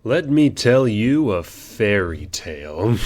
Let me tell you a fairy tale.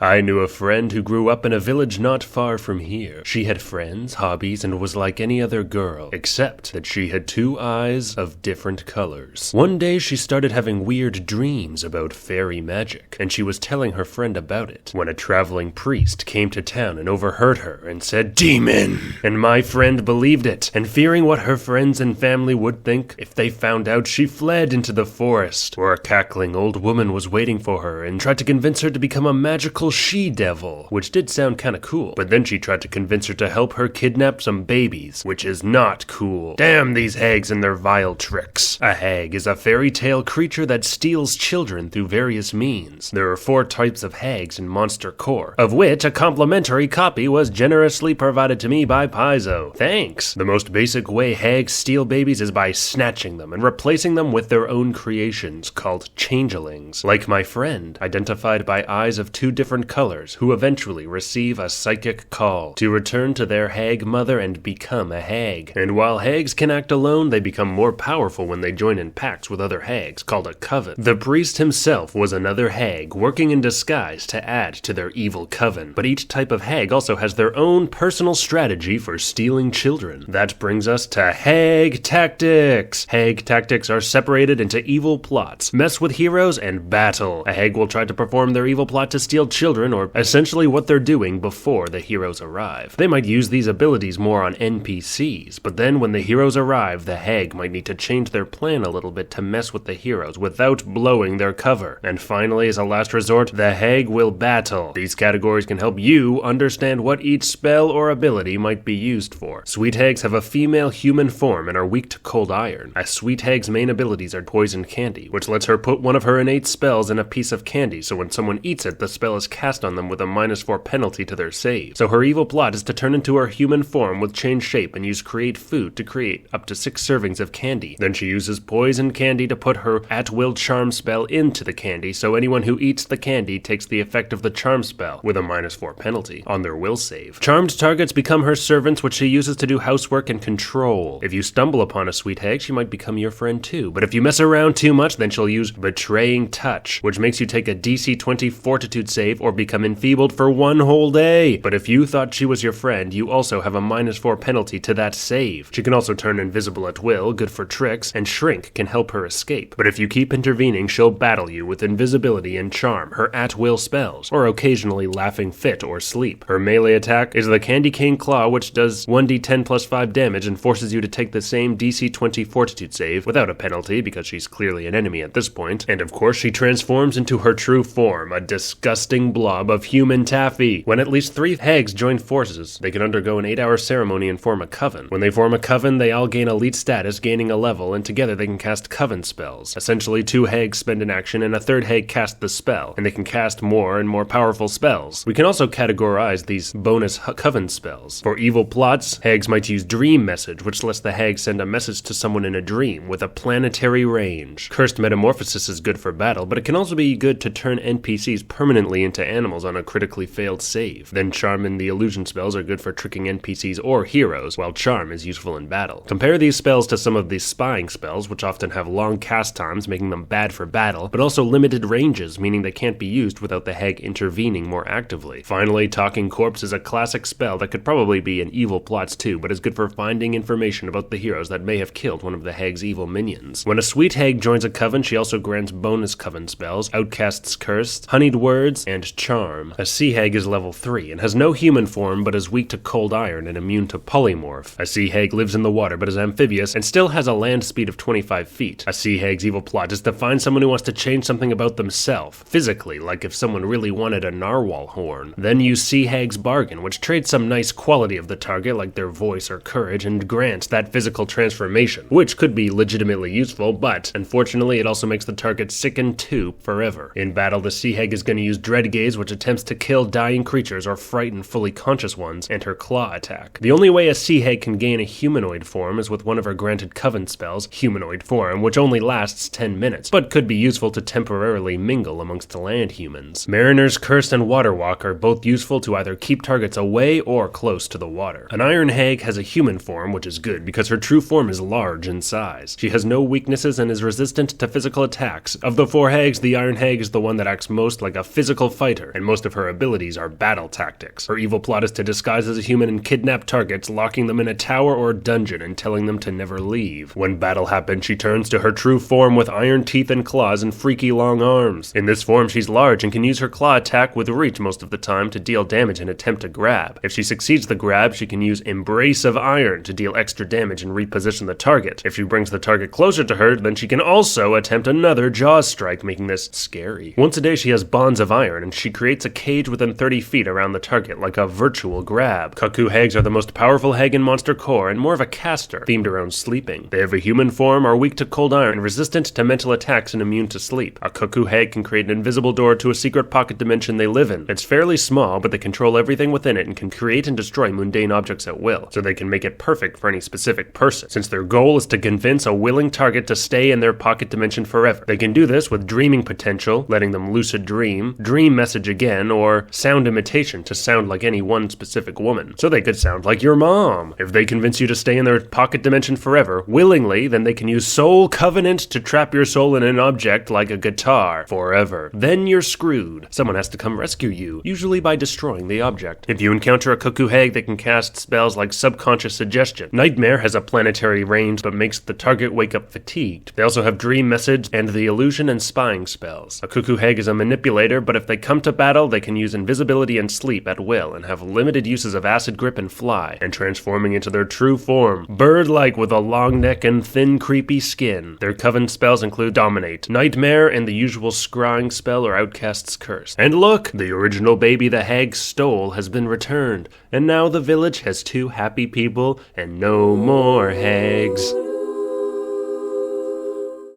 I knew a friend who grew up in a village not far from here. She had friends, hobbies, and was like any other girl, except that she had 2 eyes of different colors. One day she started having weird dreams about fairy magic, and she was telling her friend about it, when a traveling priest came to town and overheard her and said, "Demon!" And my friend believed it, and fearing what her friends and family would think if they found out, she fled into the forest, where a cackling old woman was waiting for her and tried to convince her to become a magical she-devil, which did sound kinda cool. But then she tried to convince her to help her kidnap some babies, which is not cool. Damn these hags and their vile tricks. A hag is a fairy tale creature that steals children through various means. There are 4 types of hags in Monster Core, of which a complimentary copy was generously provided to me by Paizo. Thanks! The most basic way hags steal babies is by snatching them and replacing them with their own creations, called changelings, like my friend, identified by eyes of 2 different colors, who eventually receive a psychic call to return to their hag mother and become a hag. And while hags can act alone, they become more powerful when they join in pacts with other hags, called a coven. The priest himself was another hag, working in disguise to add to their evil coven. But each type of hag also has their own personal strategy for stealing children. That brings us to hag tactics. Hag tactics are separated into evil plots, mess with heroes, and battle. A hag will try to perform their evil plot to steal children, or essentially what they're doing before the heroes arrive. They might use these abilities more on NPCs, but then when the heroes arrive, the hag might need to change their plan a little bit to mess with the heroes without blowing their cover. And finally, as a last resort, the hag will battle. These categories can help you understand what each spell or ability might be used for. Sweet hags have a female human form and are weak to cold iron. A sweet hag's main abilities are poison candy, which lets her put one of her innate spells in a piece of candy, so when someone eats it, the spell is cast on them with a -4 penalty to their save. So her evil plot is to turn into her human form with change shape and use create food to create up to 6 servings of candy. Then she uses poison candy to put her at-will charm spell into the candy, so anyone who eats the candy takes the effect of the charm spell with a -4 penalty on their will save. Charmed targets become her servants, which she uses to do housework and control. If you stumble upon a sweet hag, she might become your friend too, but if you mess around too much, then she'll use Betraying Touch, which makes you take a DC 20 fortitude save or become enfeebled for 1 whole day. But if you thought she was your friend, you also have a -4 penalty to that save. She can also turn invisible at will, good for tricks, and Shrink can help her escape. But if you keep intervening, she'll battle you with invisibility and charm, her at-will spells, or occasionally Laughing Fit or Sleep. Her melee attack is the Candy Cane Claw, which does 1d10 plus 5 damage and forces you to take the same DC 20 fortitude save without a penalty because she's clearly an enemy at this point. And of course she transforms into her true form, a disgusting blob of human taffy. When at least 3 hags join forces, they can undergo an 8-hour ceremony and form a coven. When they form a coven, they all gain elite status, gaining a level, and together they can cast coven spells. Essentially, 2 hags spend an action and a 3rd hag casts the spell, and they can cast more and more powerful spells. We can also categorize these bonus coven spells. For evil plots, hags might use Dream Message, which lets the hag send a message to someone in a dream with a planetary range. Cursed Metamorphosis is good for battle, but it can also be good to turn NPCs permanently into animals on a critically failed save. Then Charm and the Illusion spells are good for tricking NPCs or heroes, while Charm is useful in battle. Compare these spells to some of the spying spells, which often have long cast times, making them bad for battle, but also limited ranges, meaning they can't be used without the hag intervening more actively. Finally, Talking Corpse is a classic spell that could probably be in evil plots too, but is good for finding information about the heroes that may have killed one of the hag's evil minions. When a sweet hag joins a coven, she also grants bonus coven spells, Outcast's Curse, Honeyed Words, and Charm. A sea hag is level 3 and has no human form but is weak to cold iron and immune to polymorph. A sea hag lives in the water but is amphibious and still has a land speed of 25 feet. A sea hag's evil plot is to find someone who wants to change something about themselves, physically, like if someone really wanted a narwhal horn. Then use Sea Hag's Bargain, which trades some nice quality of the target like their voice or courage and grants that physical transformation, which could be legitimately useful, but unfortunately it also makes the target sick and toop forever. In battle, the sea hag is going to use dread gaze, which attempts to kill dying creatures or frighten fully conscious ones, and her claw attack. The only way a sea hag can gain a humanoid form is with one of her granted Coven spells, humanoid form, which only lasts 10 minutes, but could be useful to temporarily mingle amongst land humans. Mariner's Curse and Water Walk are both useful to either keep targets away or close to the water. An iron hag has a human form, which is good because her true form is large in size. She has no weaknesses and is resistant to physical attacks. Of the 4 hags, the iron hag is the one that acts most like a physical fighter, and most of her abilities are battle tactics. Her evil plot is to disguise as a human and kidnap targets, locking them in a tower or dungeon and telling them to never leave. When battle happens, she turns to her true form with iron teeth and claws and freaky long arms. In this form, she's large and can use her claw attack with reach most of the time to deal damage and attempt to grab. If she succeeds the grab, she can use Embrace of Iron to deal extra damage and reposition the target. If she brings the target closer to her, then she can also attempt another Jaws strike, making this scary. Once a day, she has Bonds of Iron, and she creates a cage within 30 feet around the target, like a virtual grab. Cuckoo hags are the most powerful hag in Monster Core, and more of a caster, themed around sleeping. They have a human form, are weak to cold iron, resistant to mental attacks, and immune to sleep. A cuckoo hag can create an invisible door to a secret pocket dimension they live in. It's fairly small, but they control everything within it and can create and destroy mundane objects at will, so they can make it perfect for any specific person, since their goal is to convince a willing target to stay in their pocket dimension forever. They can do this with dreaming potential, letting them lucid dream message again, or sound imitation to sound like any one specific woman. So they could sound like your mom. If they convince you to stay in their pocket dimension forever, willingly, then they can use Soul Covenant to trap your soul in an object like a guitar forever. Then you're screwed. Someone has to come rescue you, usually by destroying the object. If you encounter a cuckoo hag, they can cast spells like Subconscious Suggestion. Nightmare has a planetary range but makes the target wake up fatigued. They also have Dream Message and the Illusion and Spying spells. A cuckoo hag is a manipulator, but if they come to battle, they can use invisibility and sleep at will and have limited uses of Acid Grip and Fly, and transforming into their true form, bird-like with a long neck and thin creepy skin. Their Coven spells include Dominate, Nightmare, and the usual Scrying spell or Outcast's Curse. And look, the original baby the hag stole has been returned, and now the village has 2 happy people and no more hags.